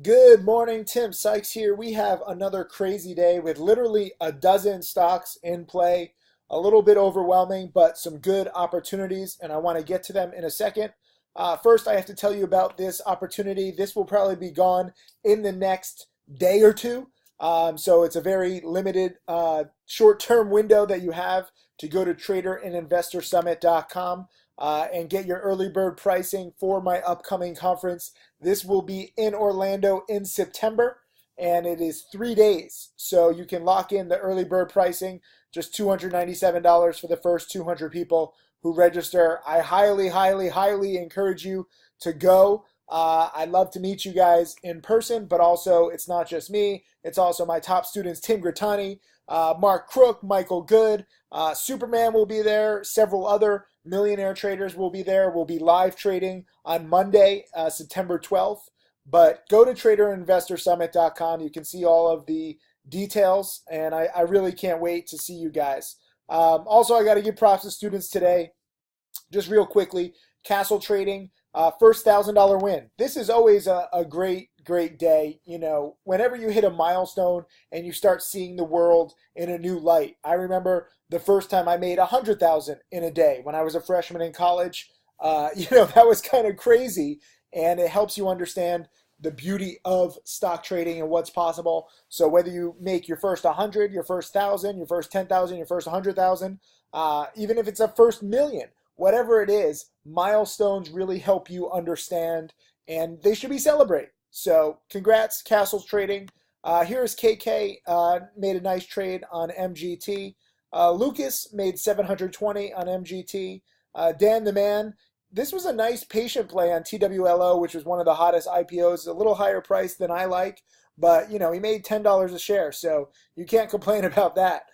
Good morning, Tim Sykes here. We have another crazy day with literally a dozen stocks in play. A little bit overwhelming, but some good opportunities, and I want to get to them in a second. First, I have to tell you about this opportunity. This will probably be gone in the next day or two. So it's a very limited short-term window that you have to go to traderandinvestorsummit.com and get your early bird pricing for my upcoming conference. This will be in Orlando in September, and it is 3 days. So you can lock in the early bird pricing, just $297 for the first 200 people who register. I highly, highly, highly encourage you to go. I'd love to meet you guys in person, but also it's not just me. It's also my top students, Tim Grittani, Mark Crook, Michael Good, Superman will be there. Several other millionaire traders will be there. We'll be live trading on Monday, September 12th. But go to traderandinvestorsummit.com. You can see all of the details, and I really can't wait to see you guys. Also, I got to give props to students today. Just real quickly, Castle Trading, first $1,000 win. This is always a great, great day. You know, whenever you hit a milestone and you start seeing the world in a new light. I remember the first time I made 100,000 in a day when I was a freshman in college. That was kind of crazy, and it helps you understand the beauty of stock trading and what's possible. So whether you make your first 100, your first 1,000, your first 10,000, your first 100,000, even if it's a first million, whatever it is, milestones really help you understand, and they should be celebrated. So congrats, Castles Trading. Here's KK, made a nice trade on MGT. Lucas made 720 on MGT. Dan the Man, this was a nice patient play on TWLO, which was one of the hottest IPOs. A little higher price than I like, but he made $10 a share, so you can't complain about that.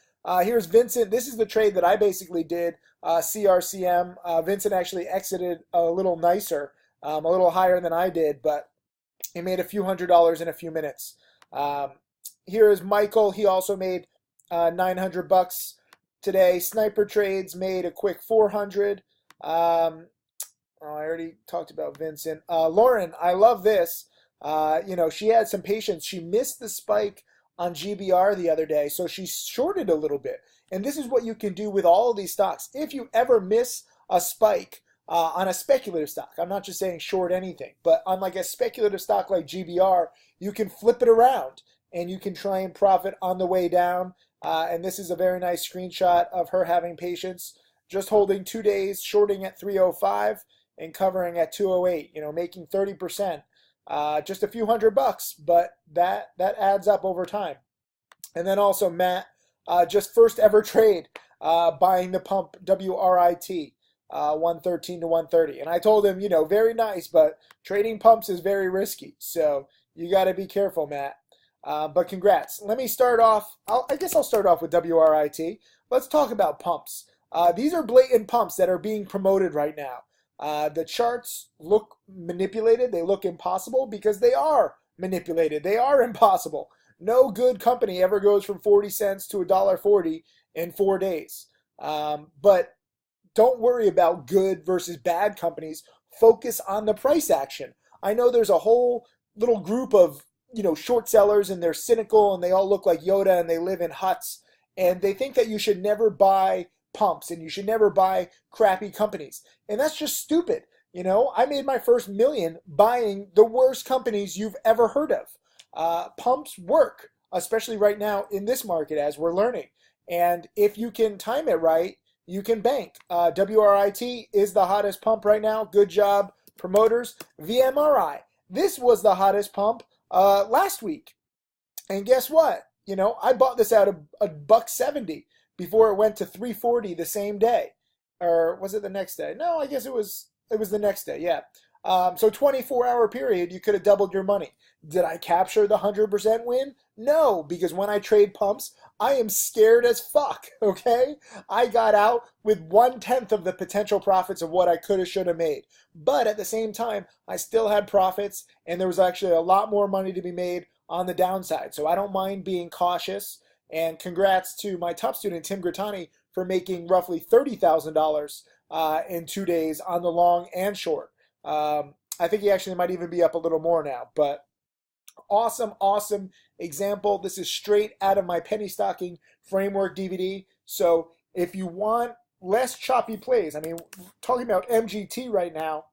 Here's Vincent. This is the trade that I basically did. CRCM. Vincent actually exited a little nicer, a little higher than I did, but he made a few $100s in a few minutes. Here is Michael. He also made $900 today. Sniper Trades made a quick 400. I already talked about Vincent. Lauren, I love this. She had some patience. She missed the spike on GBR the other day, so she shorted a little bit. And this is what you can do with all of these stocks. If you ever miss a spike on a speculative stock, I'm not just saying short anything, but on like a speculative stock like GBR, you can flip it around and you can try and profit on the way down. And this is a very nice screenshot of her having patience, just holding 2 days, shorting at 305 and covering at 208, making 30%. Just a few $100, but that adds up over time. And then also Matt, just first ever trade, buying the pump WRIT, 113 to 130. And I told him, very nice, but trading pumps is very risky. So you got to be careful, Matt. But congrats. Let me start off. I guess I'll start off with WRIT. Let's talk about pumps. These are blatant pumps that are being promoted right now. The charts look manipulated. They look impossible because they are manipulated. They are impossible. No good company ever goes from 40 cents to $1.40 in 4 days. But don't worry about good versus bad companies. Focus on the price action. I know there's a whole little group of short sellers, and they're cynical, and they all look like Yoda, and they live in huts, and they think that you should never buy pumps and you should never buy crappy companies. And that's just stupid. I made my first million buying the worst companies you've ever heard of. Pumps work, especially right now in this market as we're learning. And if you can time it right, you can bank. WRIT is the hottest pump right now. Good job, promoters. VMRI. This was the hottest pump last week. And guess what? I bought this out of $1.70 before it went to 340 the same day. Or was it the next day? No, I guess it was the next day, yeah. So 24-hour period, you could have doubled your money. Did I capture the 100% win? No, because when I trade pumps, I am scared as fuck, okay? I got out with 1/10 of the potential profits of what I could have, should have made. But at the same time, I still had profits, and there was actually a lot more money to be made on the downside. So I don't mind being cautious. And congrats to my top student, Tim Grittani, for making roughly $30,000 in 2 days on the long and short. I think he actually might even be up a little more now. But Awesome, awesome example. This is straight out of my penny stocking framework DVD. So if you want less choppy plays, I mean, talking about MGT right now,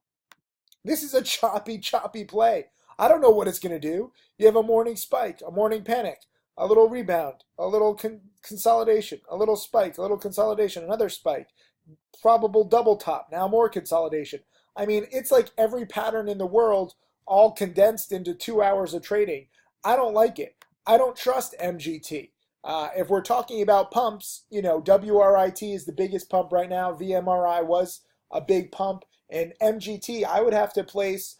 this is a choppy, choppy play. I don't know what it's going to do. You have a morning spike, a morning panic, a little rebound, a little consolidation, a little spike, a little consolidation, another spike, probable double top, now more consolidation. I mean, it's like every pattern in the world all condensed into 2 hours of trading. I don't like it. I don't trust MGT. If we're talking about pumps, WRIT is the biggest pump right now. VMRI was a big pump. And MGT, I would have to place,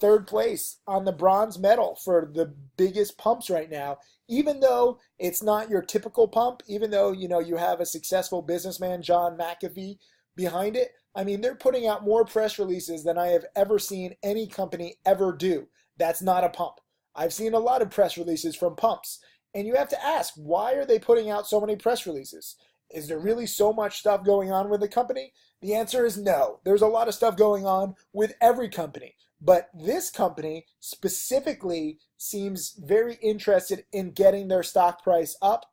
third place on the bronze medal for the biggest pumps right now, even though it's not your typical pump, even though, you have a successful businessman, John McAfee, behind it. I mean, they're putting out more press releases than I have ever seen any company ever do. That's not a pump. I've seen a lot of press releases from pumps. And you have to ask, why are they putting out so many press releases? Is there really so much stuff going on with the company? The answer is no. There's a lot of stuff going on with every company. But this company specifically seems very interested in getting their stock price up,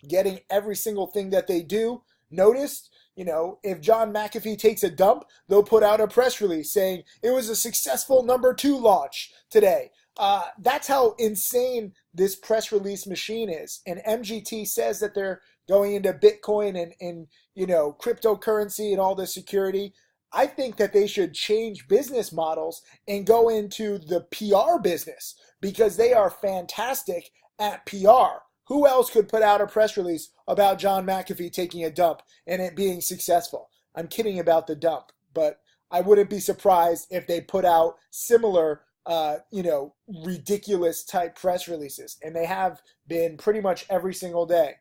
getting every single thing that they do noticed. If John McAfee takes a dump, they'll put out a press release saying it was a successful #2 launch today. That's how insane this press release machine is. And MGT says that they're going into Bitcoin and cryptocurrency and all this security. I think that they should change business models and go into the PR business because they are fantastic at PR. Who else could put out a press release about John McAfee taking a dump and it being successful? I'm kidding about the dump, but I wouldn't be surprised if they put out similar ridiculous type press releases. And they have been pretty much every single day.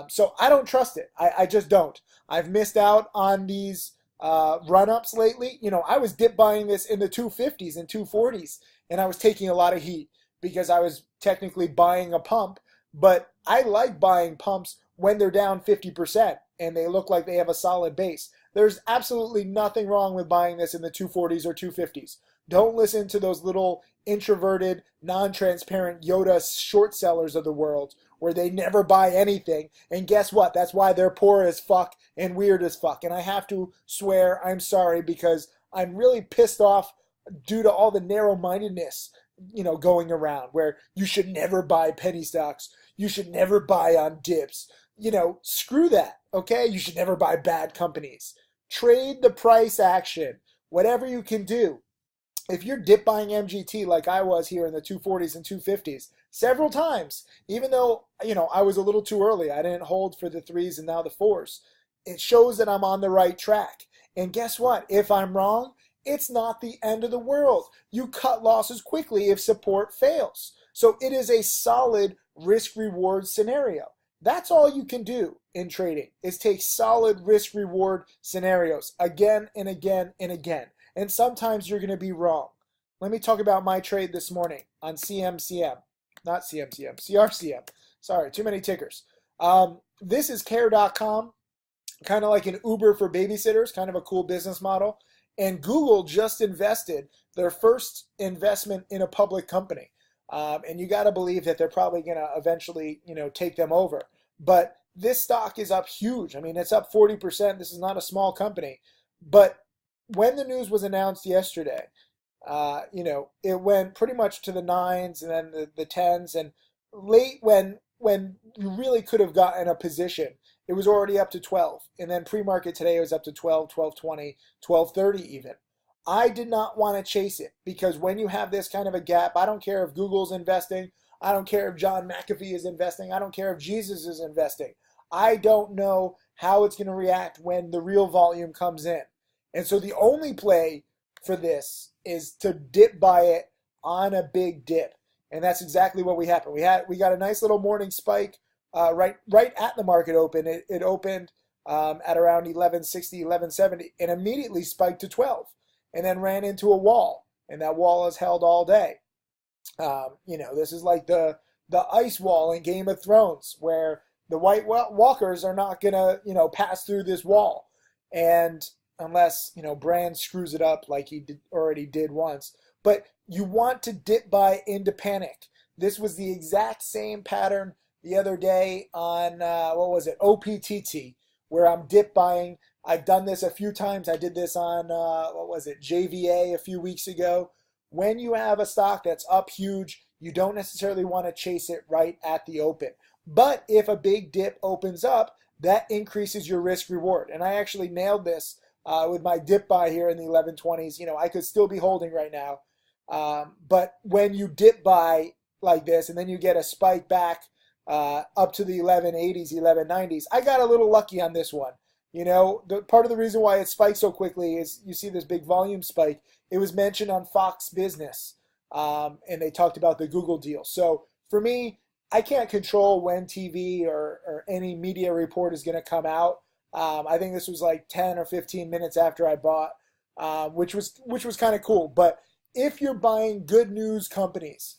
So I don't trust it. I just don't. I've missed out on these run-ups lately. I was dip buying this in the 250s and 240s, and I was taking a lot of heat because I was technically buying a pump. But I like buying pumps when they're down 50% and they look like they have a solid base. There's absolutely nothing wrong with buying this in the 240s or 250s. Don't listen to those little introverted, non-transparent Yoda short sellers of the world where they never buy anything. And guess what? That's why they're poor as fuck and weird as fuck. And I have to swear I'm sorry because I'm really pissed off due to all the narrow-mindedness going around where you should never buy penny stocks. You should never buy on dips. Screw that, okay? You should never buy bad companies. Trade the price action, whatever you can do. If you're dip buying MGT like I was here in the 240s and 250s several times, even though, I was a little too early, I didn't hold for the 3s and now the 4s, it shows that I'm on the right track. And guess what? If I'm wrong, it's not the end of the world. You cut losses quickly if support fails. So it is a solid risk-reward scenario. That's all you can do in trading is take solid risk-reward scenarios again and again and again. And sometimes you're going to be wrong. Let me talk about my trade this morning on CMCM. Not CMCM, CRCM. Sorry, too many tickers. This is Care.com, kind of like an Uber for babysitters, kind of a cool business model. And Google just invested their first investment in a public company. And you got to believe that they're probably going to eventually, take them over. But this stock is up huge. I mean, it's up 40%. This is not a small company. But when the news was announced yesterday, it went pretty much to the 9s and then the 10s. And late when you really could have gotten a position, it was already up to 12. And then pre-market today it was up to 12, 12.20, 12.30 even. I did not want to chase it because when you have this kind of a gap, I don't care if Google's investing. I don't care if John McAfee is investing. I don't care if Jesus is investing. I don't know how it's going to react when the real volume comes in. And so the only play for this is to dip buy it on a big dip. And that's exactly what we happened. We got a nice little morning spike right at the market open. It opened at around 1160, 1170 and immediately spiked to 12 and then ran into a wall. And that wall has held all day. This is like the ice wall in Game of Thrones where the White Walkers are not going to, pass through this wall. And unless, Bran screws it up like he already did once. But you want to dip buy into panic. This was the exact same pattern the other day on, what was it, OPTT, where I'm dip buying. I've done this a few times. I did this on, what was it, JVA a few weeks ago. When you have a stock that's up huge, you don't necessarily want to chase it right at the open. But if a big dip opens up, that increases your risk reward. And I actually nailed this with my dip buy here in the 1120s. You know, I could still be holding right now. But when you dip buy like this and then you get a spike back up to the 1180s, 1190s, I got a little lucky on this one. You know, part of the reason why it spiked so quickly is you see this big volume spike. It was mentioned on Fox Business, and they talked about the Google deal. So for me, I can't control when TV or any media report is going to come out. I think this was like 10 or 15 minutes after I bought, which was kind of cool. But if you're buying good news companies,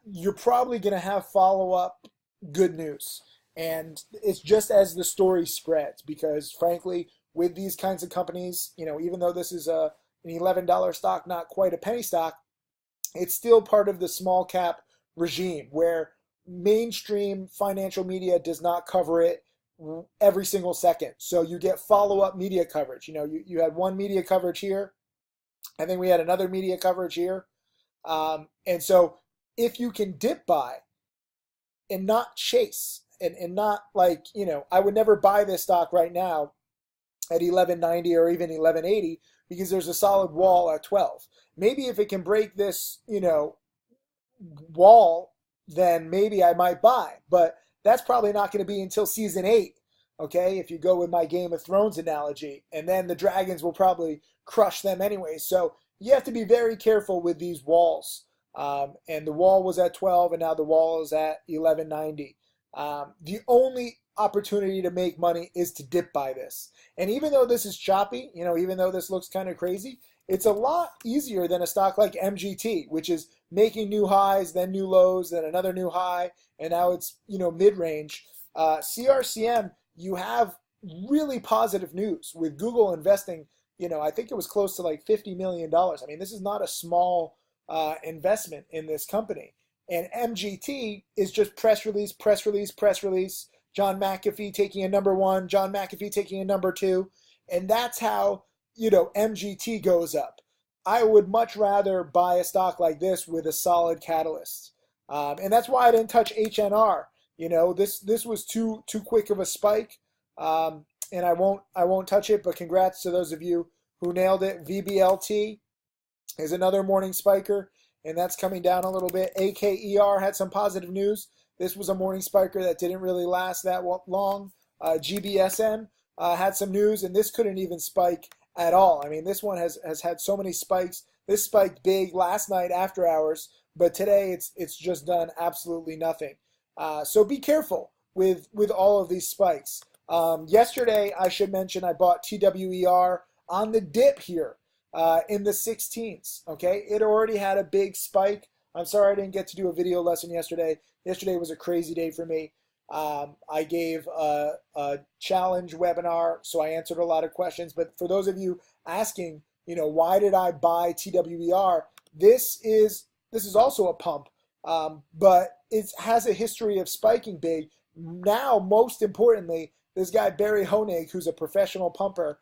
you're probably going to have follow-up good news. And it's just as the story spreads, because frankly, with these kinds of companies, you know, even though this is an $11 stock, not quite a penny stock, it's still part of the small cap regime where mainstream financial media does not cover it every single second. So you get follow-up media coverage. You know, you had one media coverage here, and then we had another media coverage here. And so if you can dip buy and not chase, and not like, you know, I would never buy this stock right now at 1190 or even 1180 because there's a solid wall at 12. Maybe if it can break this, you know, wall, then maybe I might buy. But that's probably not going to be until season 8, okay, if you go with my Game of Thrones analogy. And then the dragons will probably crush them anyway. So you have to be very careful with these walls. And the wall was at 12, and now the wall is at 1190. The only opportunity to make money is to dip buy this. And even though this is choppy, you know, even though this looks kind of crazy, it's a lot easier than a stock like MGT, which is making new highs, then new lows, then another new high, and now it's, you know, mid-range. CRCM, you have really positive news with Google investing, you know, I think it was close to like $50 million. I mean, this is not a small investment in this company. And MGT is just press release, press release, press release. John McAfee taking a number 1, John McAfee taking a number 2. And that's how, you know, MGT goes up. I would much rather buy a stock like this with a solid catalyst. And that's why I didn't touch HNR. You know, this was too quick of a spike. And I won't touch it, but congrats to those of you who nailed it. VBLT is another morning spiker, and that's coming down a little bit. AKER had some positive news. This was a morning spiker that didn't really last that long. GBSM had some news, and this couldn't even spike at all. I mean, this one has had so many spikes. This spiked big last night after hours, but today it's just done absolutely nothing. So be careful with all of these spikes. Yesterday, I should mention, I bought TWER on the dip here. In the 16s, okay? It already had a big spike. I'm sorry I didn't get to do a video lesson yesterday. Yesterday was a crazy day for me. I gave a challenge webinar, so I answered a lot of questions. But for those of you asking, you know, why did I buy TWER? This is also a pump, but it has a history of spiking big. Now, most importantly, this guy Barry Honig, who's a professional pumper,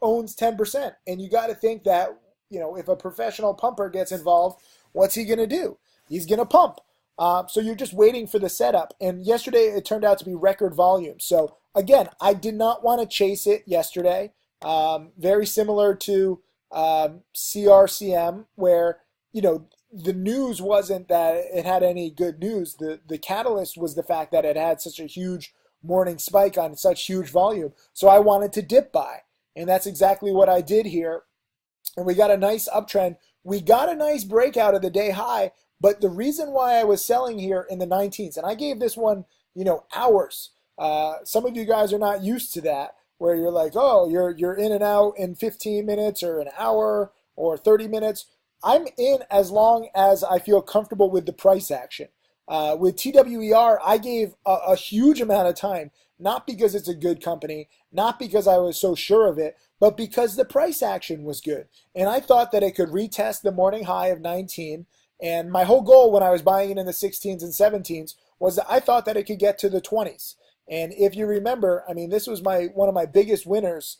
owns 10%. And you got to think that, you know, if a professional pumper gets involved, what's he going to do? He's going to pump. So you're just waiting for the setup. And yesterday it turned out to be record volume. So again, I did not want to chase it yesterday. Very similar to CRCM, where, you know, the news wasn't that it had any good news. The catalyst was the fact that it had such a huge morning spike on such huge volume. So I wanted to dip buy. And that's exactly what I did here. And we got a nice uptrend. We got a nice breakout of the day high. But the reason why I was selling here in the 19s, and I gave this one, you know, hours. Some of you guys are not used to that, where you're like, oh, you're in and out in 15 minutes or an hour or 30 minutes. I'm in as long as I feel comfortable with the price action. With TWER, I gave a huge amount of time, not because it's a good company, not because I was so sure of it, but because the price action was good. And I thought that it could retest the morning high of 19. And my whole goal when I was buying it in the 16s and 17s was that I thought that it could get to the 20s. And if you remember, I mean, this was one of my biggest winners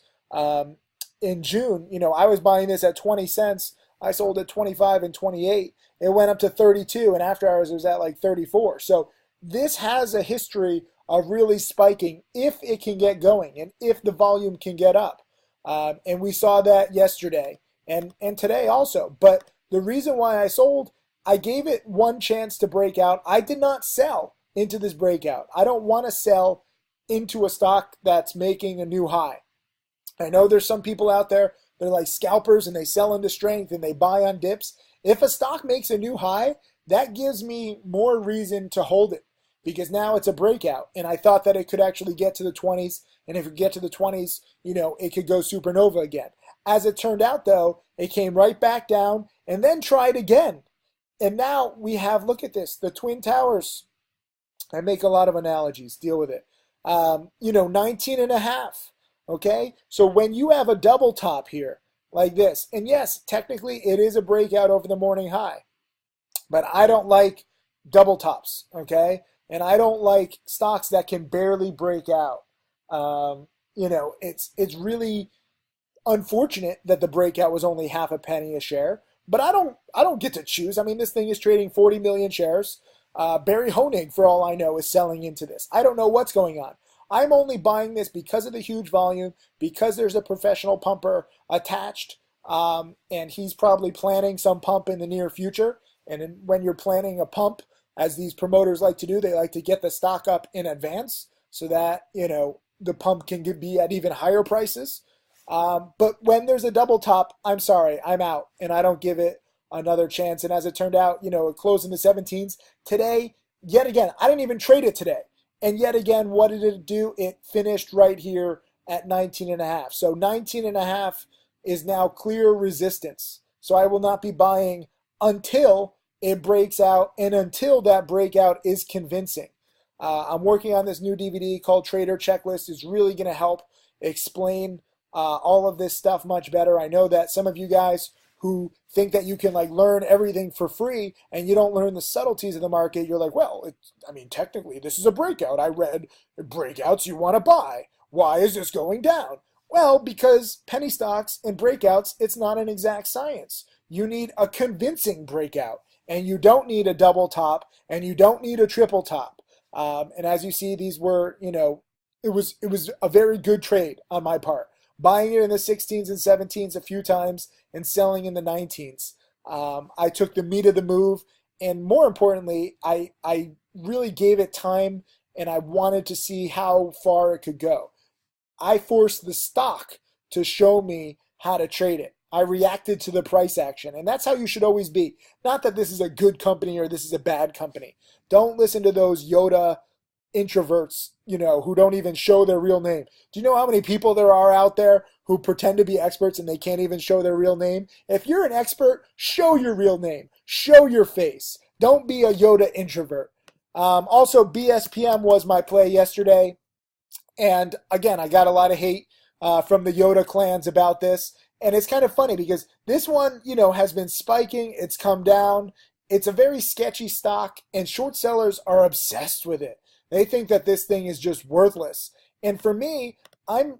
in June. You know, I was buying this at 20 cents. I sold at 25 and 28. It went up to 32, and after hours it was at like 34. So this has a history of really spiking if it can get going and if the volume can get up. And we saw that yesterday and today also. But the reason why I sold, I gave it one chance to break out. I did not sell into this breakout. I don't want to sell into a stock that's making a new high. I know there's some people out there, they're like scalpers and they sell into strength and they buy on dips. If a stock makes a new high, that gives me more reason to hold it because now it's a breakout. And I thought that it could actually get to the 20s. And if it get to the 20s, you know, it could go supernova again. As it turned out, though, it came right back down and then tried again. And now we have, look at this, the Twin Towers. I make a lot of analogies, deal with it. 19 and a half. Okay, so when you have a double top here like this, and yes, technically it is a breakout over the morning high, but I don't like double tops, okay? And I don't like stocks that can barely break out. It's really unfortunate that the breakout was only half a penny a share, but I don't get to choose. I mean, this thing is trading 40 million shares. Barry Honig, for all I know, is selling into this. I don't know what's going on. I'm only buying this because of the huge volume, because there's a professional pumper attached, and he's probably planning some pump in the near future. And when you're planning a pump, as these promoters like to do, they like to get the stock up in advance so that, you know, the pump can be at even higher prices. But when there's a double top, I'm sorry, I'm out, and I don't give it another chance. And as it turned out, you know, it closed in the 17s. Today, yet again, I didn't even trade it today. And yet again, what did it do? It finished right here at 19 and a half. So 19 and a half is now clear resistance. So I will not be buying until it breaks out and until that breakout is convincing. I'm working on this new DVD called Trader Checklist. It's really going to help explain all of this stuff much better. I know that some of you guys who think that you can like learn everything for free and you don't learn the subtleties of the market, you're like, well, technically this is a breakout. I read breakouts you want to buy. Why is this going down? Well, because penny stocks and breakouts, it's not an exact science. You need a convincing breakout, and you don't need a double top, and you don't need a triple top. And as you see, these were, it was a very good trade on my part. Buying it in the 16s and 17s a few times and selling in the 19s. I took the meat of the move, and more importantly, I really gave it time, and I wanted to see how far it could go. I forced the stock to show me how to trade it. I reacted to the price action, and that's how you should always be. Not that this is a good company or this is a bad company. Don't listen to those Yoda introverts, who don't even show their real name. Do you know how many people there are out there who pretend to be experts and they can't even show their real name? If you're an expert, show your real name. Show your face. Don't be a Yoda introvert. Also, BSPM was my play yesterday. And again, I got a lot of hate from the Yoda clans about this. And it's kind of funny because this one, has been spiking. It's come down. It's a very sketchy stock, and short sellers are obsessed with it. They think that this thing is just worthless. And for me, I'm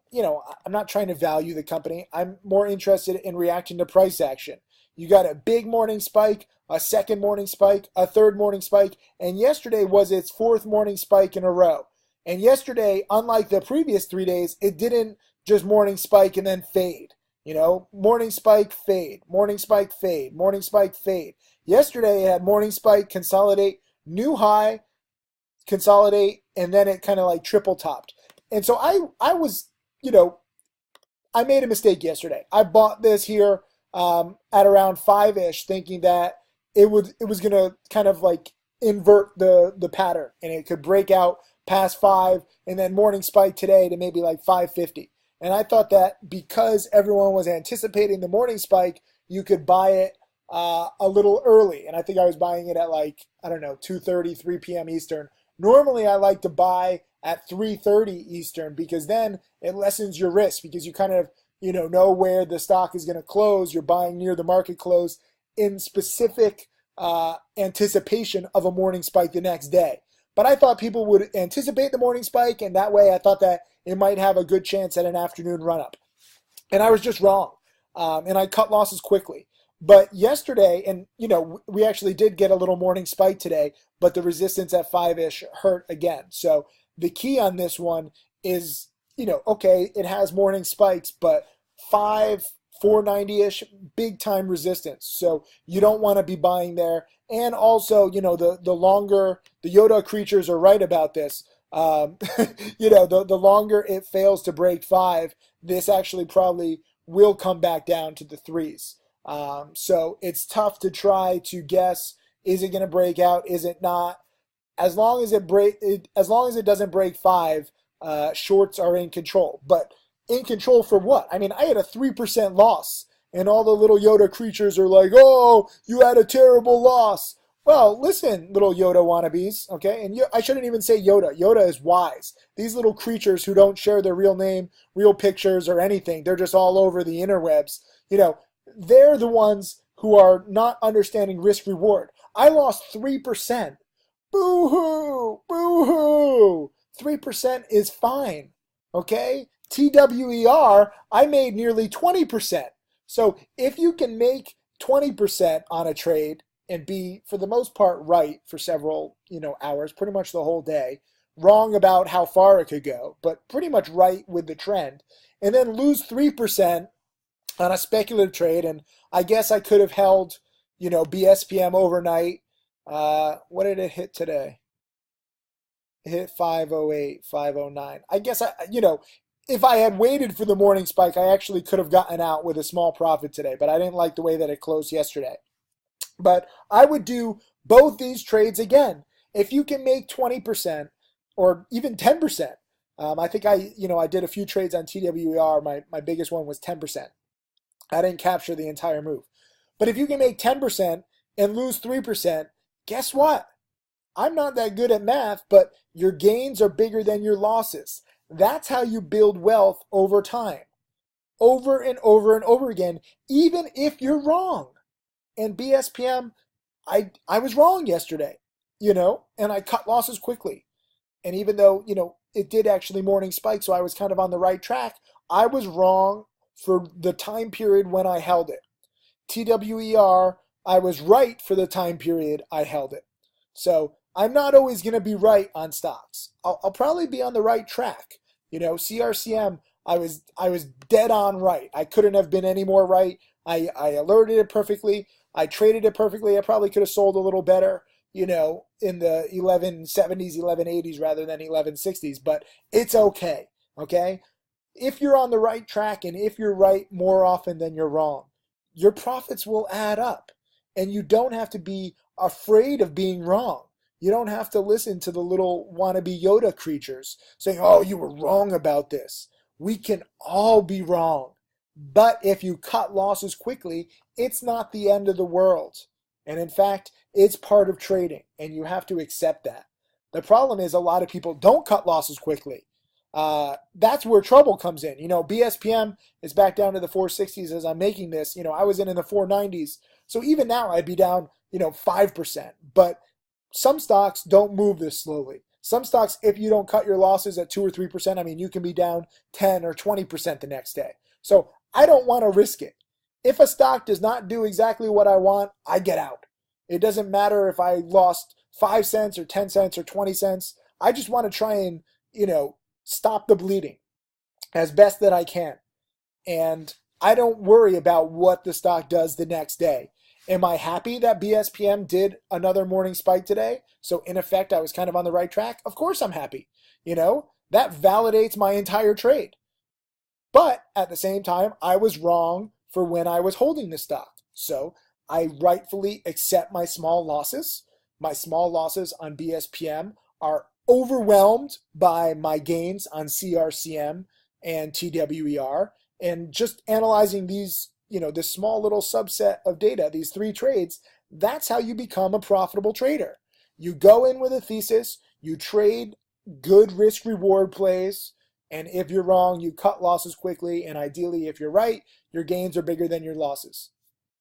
not trying to value the company. I'm more interested in reacting to price action. You got a big morning spike, a second morning spike, a third morning spike, and yesterday was its fourth morning spike in a row. And yesterday, unlike the previous 3 days, it didn't just morning spike and then fade. Morning spike, fade, morning spike, fade, morning spike, fade. Yesterday, it had morning spike, consolidate, new high, consolidate, and then it kind of like triple topped. And so I was, I made a mistake yesterday. I bought this here at around 5-ish, thinking that it was going to kind of like invert the pattern, and it could break out past 5 and then morning spike today to maybe like 550. And I thought that because everyone was anticipating the morning spike, you could buy it a little early. And I think I was buying it at 2:30, 3 p.m. Eastern. Normally, I like to buy at 3:30 Eastern because then it lessens your risk because you kind of know where the stock is going to close. You're buying near the market close in specific anticipation of a morning spike the next day. But I thought people would anticipate the morning spike, and that way I thought that it might have a good chance at an afternoon run-up. And I was just wrong. And I cut losses quickly. But yesterday, and we actually did get a little morning spike today, but the resistance at 5-ish hurt again. So the key on this one is, okay, it has morning spikes, but 490-ish, big time resistance. So you don't want to be buying there. And also, the longer, the Yoda creatures are right about this. The longer it fails to break 5, this actually probably will come back down to the 3s. So it's tough to try to guess, is it going to break out? Is it not? As long as it doesn't break 5, shorts are in control. But in control for what? I mean, I had a 3% loss, and all the little Yoda creatures are like, "Oh, you had a terrible loss." Well, listen, little Yoda wannabes, okay? And I shouldn't even say Yoda. Yoda is wise. These little creatures who don't share their real name, real pictures, or anything, they're just all over the interwebs. They're the ones who are not understanding risk reward. I lost 3%. Boo-hoo! Boo-hoo! 3% is fine, okay? TWER, I made nearly 20%. So if you can make 20% on a trade and be, for the most part, right for several, hours, pretty much the whole day, wrong about how far it could go, but pretty much right with the trend, and then lose 3% on a speculative trade, and I guess I could have held, BSPM overnight. What did it hit today? It hit 508, 509. I guess if I had waited for the morning spike, I actually could have gotten out with a small profit today, but I didn't like the way that it closed yesterday. But I would do both these trades again. If you can make 20% or even 10%, I think I did a few trades on TWER. My biggest one was 10%. I didn't capture the entire move. But if you can make 10% and lose 3%, guess what? I'm not that good at math, but your gains are bigger than your losses. That's how you build wealth over time. Over and over and over again, even if you're wrong. And BSPM, I was wrong yesterday, and I cut losses quickly. And even though, it did actually morning spike, so I was kind of on the right track, I was wrong for the time period when I held it. TWER, I was right for the time period I held it. So I'm not always going to be right on stocks. I'll probably be on the right track. CRCM, I was dead on right. I couldn't have been any more right. I alerted it perfectly. I traded it perfectly. I probably could have sold a little better, in the 1170s, 1180s rather than 1160s, but it's okay, okay? If you're on the right track and if you're right more often than you're wrong, your profits will add up, and you don't have to be afraid of being wrong. You don't have to listen to the little wannabe Yoda creatures saying, "Oh, you were wrong about this." We can all be wrong. But if you cut losses quickly, it's not the end of the world. And in fact, it's part of trading, and you have to accept that. The problem is a lot of people don't cut losses quickly. That's where trouble comes in. BSPM is back down to the 460s as I'm making this. I was in the 490s. So even now I'd be down, 5%. But some stocks don't move this slowly. Some stocks, if you don't cut your losses at 2 or 3%, you can be down 10 or 20% the next day. So I don't want to risk it. If a stock does not do exactly what I want, I get out. It doesn't matter if I lost 5 cents or 10 cents or 20 cents. I just want to try and, stop the bleeding as best that I can. And I don't worry about what the stock does the next day. Am I happy that BSPM did another morning spike today? So in effect, I was kind of on the right track. Of course I'm happy. That validates my entire trade. But at the same time, I was wrong for when I was holding the stock. So I rightfully accept my small losses. My small losses on BSPM are overwhelmed by my gains on CRCM and TWER. And just analyzing these, this small little subset of data, these 3 trades, that's how you become a profitable trader. You go in with a thesis, you trade good risk reward plays, And if you're wrong, you cut losses quickly. And ideally, if you're right, your gains are bigger than your losses.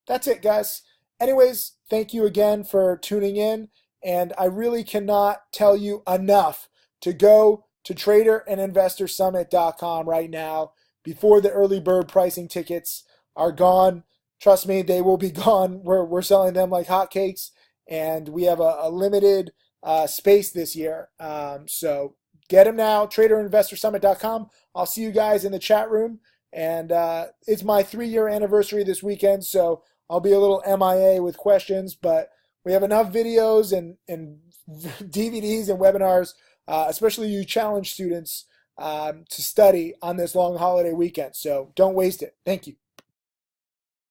That's it, guys. Anyways, thank you again for tuning in. And I really cannot tell you enough to go to traderandinvestorsummit.com right now before the early bird pricing tickets are gone. Trust me, they will be gone. We're selling them like hotcakes, and we have a limited space this year. So get them now, traderandinvestorsummit.com. I'll see you guys in the chat room. And it's my 3-year anniversary this weekend, so I'll be a little MIA with questions, but we have enough videos and DVDs and webinars, especially you challenge students, to study on this long holiday weekend. So don't waste it. Thank you.